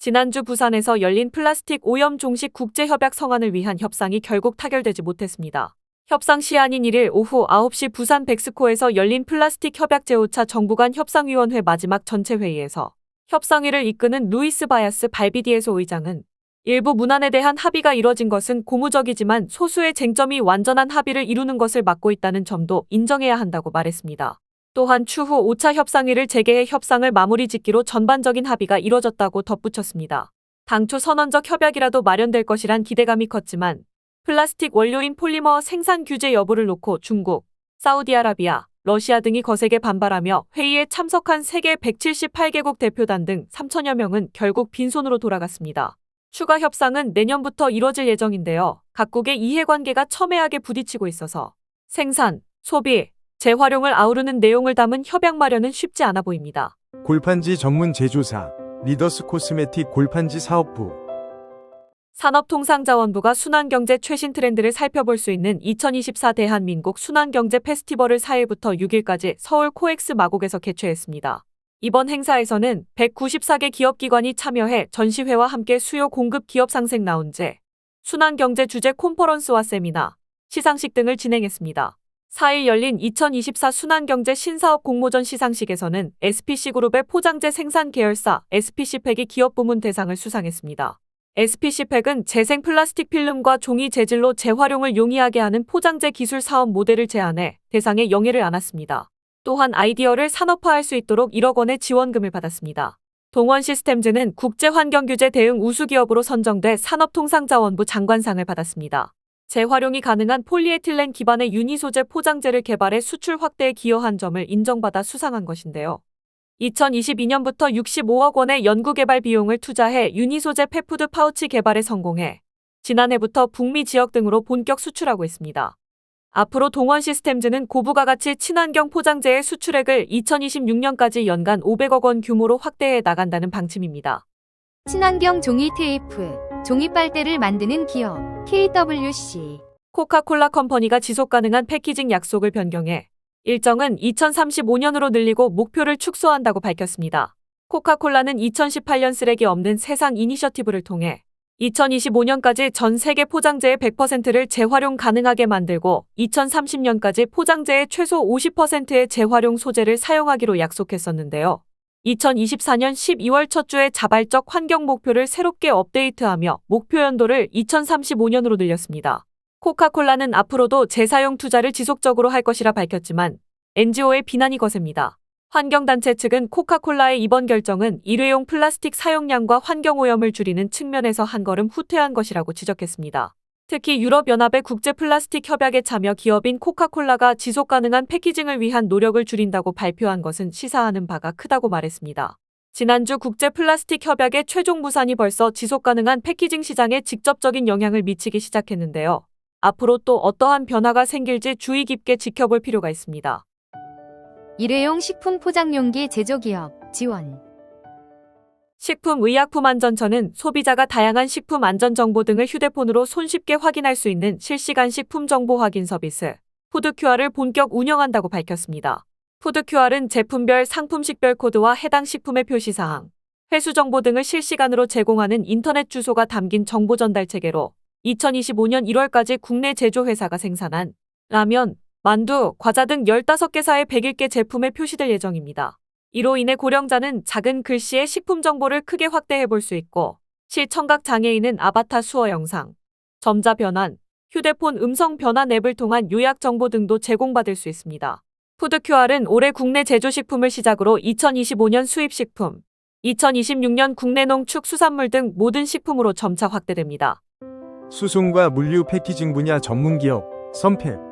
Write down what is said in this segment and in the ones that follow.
지난주 부산에서 열린 플라스틱 오염 종식 국제협약 성안을 위한 협상이 결국 타결되지 못했습니다. 협상 시한인 1일 오후 9시 부산 백스코에서 열린 플라스틱 협약 제5차 정부 간 협상위원회 마지막 전체 회의에서 협상회를 이끄는 루이스 바야스 발비디에소 의장은 일부 문안에 대한 합의가 이뤄진 것은 고무적이지만 소수의 쟁점이 완전한 합의를 이루는 것을 막고 있다는 점도 인정해야 한다고 말했습니다. 또한 추후 5차 협상회를 재개해 협상을 마무리 짓기로 전반적인 합의가 이뤄졌다고 덧붙였습니다. 당초 선언적 협약이라도 마련될 것이란 기대감이 컸지만 플라스틱 원료인 폴리머 생산 규제 여부를 놓고 중국, 사우디아라비아, 러시아 등이 거세게 반발하며 회의에 참석한 세계 178개국 대표단 등 3천여 명은 결국 빈손으로 돌아갔습니다. 추가 협상은 내년부터 이뤄질 예정인데요. 각국의 이해관계가 첨예하게 부딪히고 있어서 생산, 소비, 재활용을 아우르는 내용을 담은 협약 마련은 쉽지 않아 보입니다. 골판지 전문 제조사 리더스 코스메틱 골판지 사업부 산업통상자원부가 순환경제 최신 트렌드를 살펴볼 수 있는 2024 대한민국 순환경제 페스티벌을 4일부터 6일까지 서울 코엑스 마곡에서 개최했습니다. 이번 행사에서는 194개 기업기관이 참여해 전시회와 함께 수요 공급 기업 상생 라운지, 순환경제 주제 콘퍼런스와 세미나, 시상식 등을 진행했습니다. 4일 열린 2024 순환경제 신사업 공모전 시상식에서는 SPC그룹의 포장재 생산 계열사 SPC팩이 기업 부문 대상을 수상했습니다. SPC팩은 재생 플라스틱 필름과 종이 재질로 재활용을 용이하게 하는 포장재 기술 사업 모델을 제안해 대상에 영예를 안았습니다. 또한 아이디어를 산업화할 수 있도록 1억 원의 지원금을 받았습니다. 동원시스템즈는 국제환경규제 대응 우수기업으로 선정돼 산업통상자원부 장관상을 받았습니다. 재활용이 가능한 폴리에틸렌 기반의 유니소재 포장재를 개발해 수출 확대에 기여한 점을 인정받아 수상한 것인데요. 2022년부터 65억 원의 연구개발 비용을 투자해 유니소재 펫푸드 파우치 개발에 성공해 지난해부터 북미 지역 등으로 본격 수출하고 있습니다. 앞으로 동원시스템즈는 고부가 가치 친환경 포장재의 수출액을 2026년까지 연간 500억 원 규모로 확대해 나간다는 방침입니다. 친환경 종이 테이프, 종이 빨대를 만드는 기업 KWC 코카콜라 컴퍼니가 지속가능한 패키징 약속을 변경해 일정은 2035년으로 늘리고 목표를 축소한다고 밝혔습니다. 코카콜라는 2018년 쓰레기 없는 세상 이니셔티브를 통해 2025년까지 전 세계 포장재의 100%를 재활용 가능하게 만들고 2030년까지 포장재의 최소 50%의 재활용 소재를 사용하기로 약속했었는데요. 2024년 12월 첫 주에 자발적 환경 목표를 새롭게 업데이트하며 목표 연도를 2035년으로 늘렸습니다. 코카콜라는 앞으로도 재사용 투자를 지속적으로 할 것이라 밝혔지만 NGO의 비난이 거셉니다. 환경단체 측은 코카콜라의 이번 결정은 일회용 플라스틱 사용량과 환경오염을 줄이는 측면에서 한 걸음 후퇴한 것이라고 지적했습니다. 특히 유럽연합의 국제플라스틱 협약에 참여 기업인 코카콜라가 지속가능한 패키징을 위한 노력을 줄인다고 발표한 것은 시사하는 바가 크다고 말했습니다. 지난주 국제플라스틱 협약의 최종 무산이 벌써 지속가능한 패키징 시장에 직접적인 영향을 미치기 시작했는데요. 앞으로 또 어떠한 변화가 생길지 주의 깊게 지켜볼 필요가 있습니다. 일회용 식품 포장용기 제조기업 지원 식품의약품안전처는 소비자가 다양한 식품 안전 정보 등을 휴대폰으로 손쉽게 확인할 수 있는 실시간 식품 정보 확인 서비스 푸드QR을 본격 운영한다고 밝혔습니다. 푸드QR은 제품별 상품식별 코드와 해당 식품의 표시사항, 회수 정보 등을 실시간으로 제공하는 인터넷 주소가 담긴 정보 전달 체계로 2025년 1월까지 국내 제조회사가 생산한 라면, 만두, 과자 등 15개사의 101개 제품에 표시될 예정입니다. 이로 인해 고령자는 작은 글씨의 식품 정보를 크게 확대해 볼 수 있고 시청각 장애인은 아바타 수어 영상, 점자 변환, 휴대폰 음성 변환 앱을 통한 요약 정보 등도 제공받을 수 있습니다. 푸드QR은 올해 국내 제조식품을 시작으로 2025년 수입식품, 2026년 국내 농축 수산물 등 모든 식품으로 점차 확대됩니다. 수송과 물류 패키징 분야 전문기업 선팩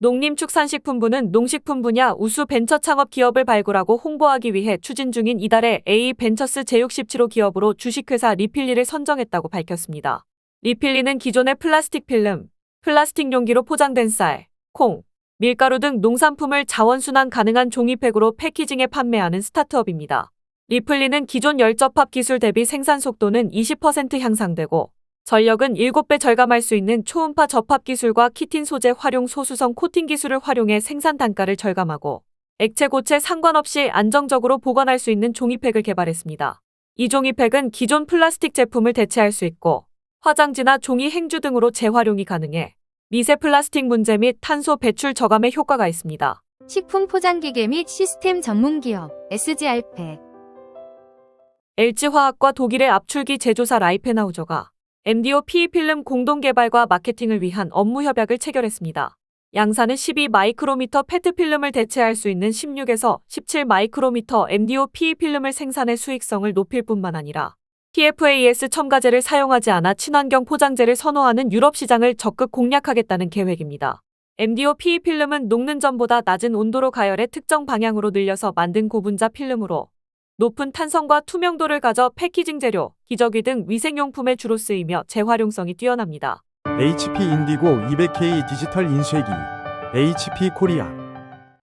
농림축산식품부는 농식품 분야 우수 벤처 창업 기업을 발굴하고 홍보하기 위해 추진 중인 이달에 A벤처스 제67호 기업으로 주식회사 리필리를 선정했다고 밝혔습니다. 리필리는 기존의 플라스틱 필름, 플라스틱 용기로 포장된 쌀, 콩, 밀가루 등 농산품을 자원순환 가능한 종이팩으로 패키징해 판매하는 스타트업입니다. 리필리는 기존 열접합 기술 대비 생산 속도는 20% 향상되고 전력은 7배 절감할 수 있는 초음파 접합 기술과 키틴 소재 활용 소수성 코팅 기술을 활용해 생산 단가를 절감하고 액체 고체 상관없이 안정적으로 보관할 수 있는 종이팩을 개발했습니다. 이 종이팩은 기존 플라스틱 제품을 대체할 수 있고 화장지나 종이 행주 등으로 재활용이 가능해 미세 플라스틱 문제 및 탄소 배출 저감에 효과가 있습니다. 식품 포장기계 및 시스템 전문기업 SG알팩. LG화학과 독일의 압출기 제조사 라이펜하우저가 MDO PE 필름 공동 개발과 마케팅을 위한 업무 협약을 체결했습니다. 양사는 12 마이크로미터 페트 필름을 대체할 수 있는 16에서 17 마이크로미터 MDO PE 필름을 생산해 수익성을 높일 뿐만 아니라 PFAS 첨가제를 사용하지 않아 친환경 포장재를 선호하는 유럽 시장을 적극 공략하겠다는 계획입니다. MDO PE 필름은 녹는 전보다 낮은 온도로 가열해 특정 방향으로 늘려서 만든 고분자 필름으로 높은 탄성과 투명도를 가져 패키징 재료, 기저귀 등 위생용품에 주로 쓰이며 재활용성이 뛰어납니다. HP 인디고 200K 디지털 인쇄기, HP 코리아.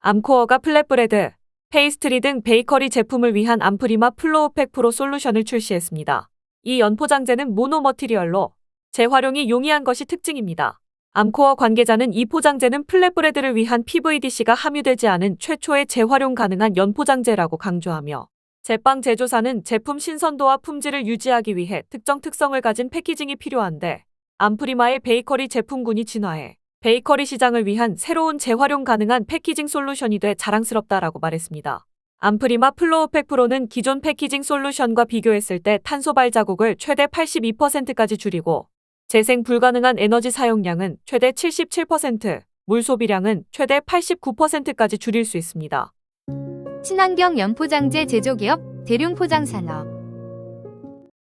암코어가 플랫브레드, 페이스트리 등 베이커리 제품을 위한 암프리마 플로우팩 프로 솔루션을 출시했습니다. 이 연포장재는 모노 머티리얼로 재활용이 용이한 것이 특징입니다. 암코어 관계자는 이 포장재는 플랫브레드를 위한 PVDC가 함유되지 않은 최초의 재활용 가능한 연포장재라고 강조하며 제빵 제조사는 제품 신선도와 품질을 유지하기 위해 특정 특성을 가진 패키징이 필요한데 암프리마의 베이커리 제품군이 진화해 베이커리 시장을 위한 새로운 재활용 가능한 패키징 솔루션이 돼 자랑스럽다라고 말했습니다. 암프리마 플로우팩 프로는 기존 패키징 솔루션과 비교했을 때 탄소 발자국을 최대 82%까지 줄이고 재생 불가능한 에너지 사용량은 최대 77%, 물 소비량은 최대 89%까지 줄일 수 있습니다. 친환경 연포장재 제조기업 대륜포장산업.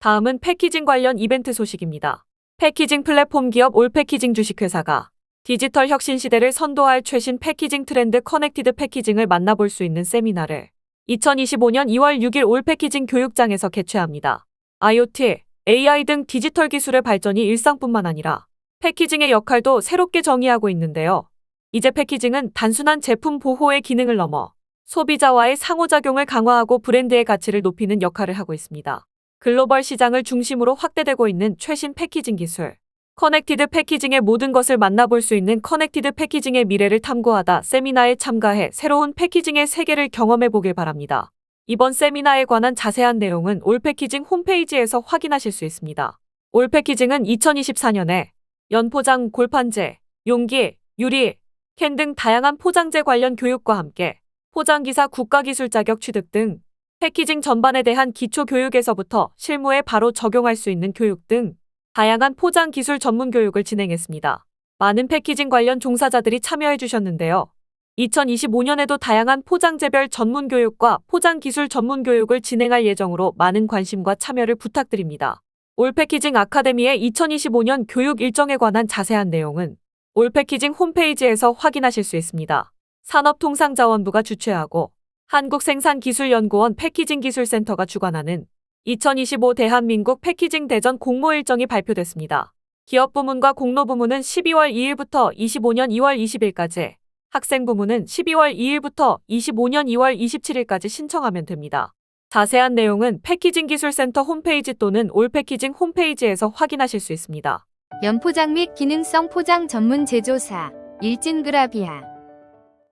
다음은 패키징 관련 이벤트 소식입니다. 패키징 플랫폼 기업 올패키징 주식회사가 디지털 혁신 시대를 선도할 최신 패키징 트렌드 커넥티드 패키징을 만나볼 수 있는 세미나를 2025년 2월 6일 올패키징 교육장에서 개최합니다. IoT, AI 등 디지털 기술의 발전이 일상뿐만 아니라 패키징의 역할도 새롭게 정의하고 있는데요. 이제 패키징은 단순한 제품 보호의 기능을 넘어 소비자와의 상호작용을 강화하고 브랜드의 가치를 높이는 역할을 하고 있습니다. 글로벌 시장을 중심으로 확대되고 있는 최신 패키징 기술. 커넥티드 패키징의 모든 것을 만나볼 수 있는 커넥티드 패키징의 미래를 탐구하다 세미나에 참가해 새로운 패키징의 세계를 경험해 보길 바랍니다. 이번 세미나에 관한 자세한 내용은 올패키징 홈페이지에서 확인하실 수 있습니다. 올패키징은 2024년에 연포장, 골판재, 용기, 유리, 캔 등 다양한 포장재 관련 교육과 함께 포장기사 국가기술 자격 취득 등 패키징 전반에 대한 기초 교육에서부터 실무에 바로 적용할 수 있는 교육 등 다양한 포장 기술 전문 교육을 진행했습니다. 많은 패키징 관련 종사자들이 참여해 주셨는데요. 2025년에도 다양한 포장재별 전문 교육과 포장 기술 전문 교육을 진행할 예정으로 많은 관심과 참여를 부탁드립니다. 올패키징 아카데미의 2025년 교육 일정에 관한 자세한 내용은 올패키징 홈페이지에서 확인하실 수 있습니다. 산업통상자원부가 주최하고 한국생산기술연구원 패키징기술센터가 주관하는 2025 대한민국 패키징 대전 공모 일정이 발표됐습니다. 기업부문과 공로부문은 12월 2일부터 25년 2월 20일까지, 학생부문은 12월 2일부터 25년 2월 27일까지 신청하면 됩니다. 자세한 내용은 패키징기술센터 홈페이지 또는 올패키징 홈페이지에서 확인하실 수 있습니다. 연포장 및 기능성 포장 전문 제조사 일진그라비아.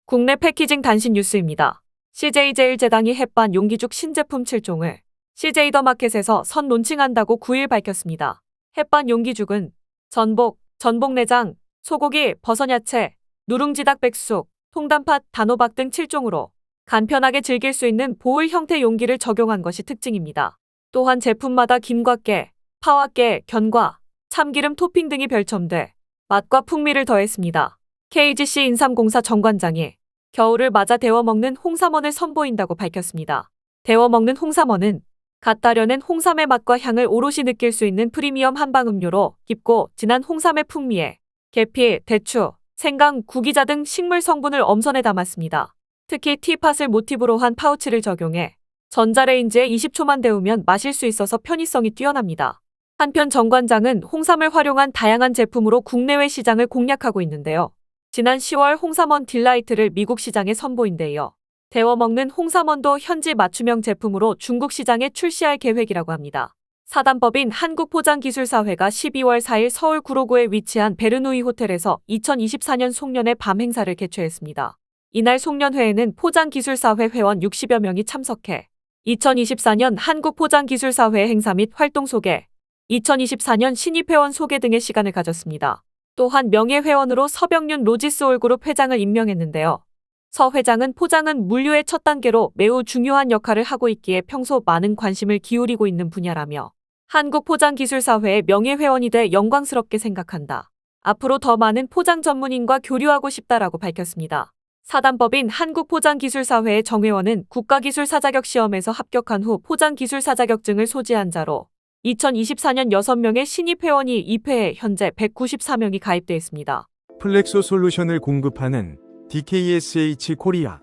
국내 패키징 단신 뉴스입니다. CJ제일제당이 햇반 용기죽 신제품 7종을 CJ더마켓에서 선 론칭한다고 9일 밝혔습니다. 햇반 용기죽은 전복, 전복내장, 소고기, 버섯야채, 누룽지 닭백숙, 통단팥, 단호박 등 7종으로 간편하게 즐길 수 있는 보울 형태 용기를 적용한 것이 특징입니다. 또한 제품마다 김과 깨, 파와 깨, 견과, 참기름 토핑 등이 별첨돼 맛과 풍미를 더했습니다. KGC 인삼공사 정관장이 겨울을 맞아 데워 먹는 홍삼원을 선보인다고 밝혔습니다. 데워 먹는 홍삼원은 갓 따려낸 홍삼의 맛과 향을 오롯이 느낄 수 있는 프리미엄 한방 음료로 깊고 진한 홍삼의 풍미에 계피, 대추, 생강, 구기자 등 식물 성분을 엄선해 담았습니다. 특히 티팟을 모티브로 한 파우치를 적용해 전자레인지에 20초만 데우면 마실 수 있어서 편의성이 뛰어납니다. 한편 정관장은 홍삼을 활용한 다양한 제품으로 국내외 시장을 공략하고 있는데요. 지난 10월 홍삼원 딜라이트를 미국 시장에 선보인 데 이어 데워 먹는 홍삼원도 현지 맞춤형 제품으로 중국 시장에 출시할 계획이라고 합니다. 사단법인 한국포장기술사회가 12월 4일 서울 구로구에 위치한 베르누이 호텔에서 2024년 송년회 밤 행사를 개최했습니다. 이날 송년회에는 포장기술사회 회원 60여 명이 참석해 2024년 한국포장기술사회 행사 및 활동 소개, 2024년 신입회원 소개 등의 시간을 가졌습니다. 또한 명예회원으로 서병윤 로지스올그룹 회장을 임명했는데요. 서 회장은 포장은 물류의 첫 단계로 매우 중요한 역할을 하고 있기에 평소 많은 관심을 기울이고 있는 분야라며 한국포장기술사회의 명예회원이 돼 영광스럽게 생각한다. 앞으로 더 많은 포장 전문인과 교류하고 싶다라고 밝혔습니다. 사단법인 한국포장기술사회의 정회원은 국가기술사 자격시험에서 합격한 후 포장기술사 자격증을 소지한 자로 2024년 6명의 신입회원이 입회해 현재 194명이 가입돼 있습니다. 플렉소 솔루션을 공급하는 DKSH 코리아.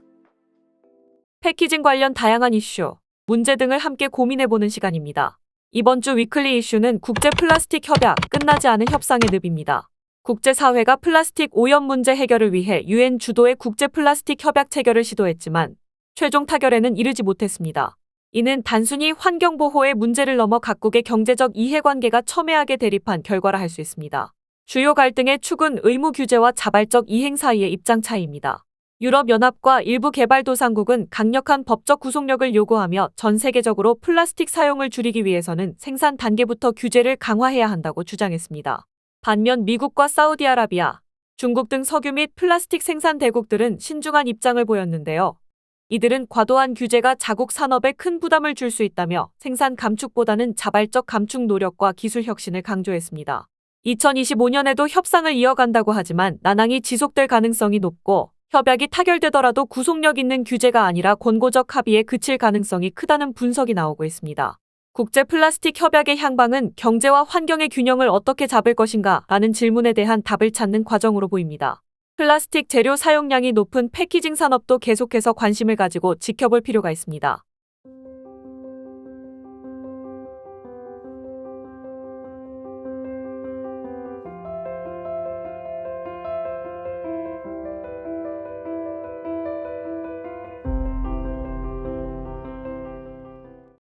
패키징 관련 다양한 이슈, 문제 등을 함께 고민해보는 시간입니다. 이번 주 위클리 이슈는 국제 플라스틱 협약, 끝나지 않은 협상의 늪입니다. 국제사회가 플라스틱 오염 문제 해결을 위해 UN 주도의 국제 플라스틱 협약 체결을 시도했지만 최종 타결에는 이르지 못했습니다. 이는 단순히 환경보호의 문제를 넘어 각국의 경제적 이해관계가 첨예하게 대립한 결과라 할 수 있습니다. 주요 갈등의 축은 의무 규제와 자발적 이행 사이의 입장 차이입니다. 유럽연합과 일부 개발도상국은 강력한 법적 구속력을 요구하며 전 세계적으로 플라스틱 사용을 줄이기 위해서는 생산 단계부터 규제를 강화해야 한다고 주장했습니다. 반면 미국과 사우디아라비아, 중국 등 석유 및 플라스틱 생산 대국들은 신중한 입장을 보였는데요. 이들은 과도한 규제가 자국 산업에 큰 부담을 줄 수 있다며 생산 감축보다는 자발적 감축 노력과 기술 혁신을 강조했습니다. 2025년에도 협상을 이어간다고 하지만 난항이 지속될 가능성이 높고 협약이 타결되더라도 구속력 있는 규제가 아니라 권고적 합의에 그칠 가능성이 크다는 분석이 나오고 있습니다. 국제 플라스틱 협약의 향방은 경제와 환경의 균형을 어떻게 잡을 것인가 라는 질문에 대한 답을 찾는 과정으로 보입니다. 플라스틱 재료 사용량이 높은 패키징 산업도 계속해서 관심을 가지고 지켜볼 필요가 있습니다.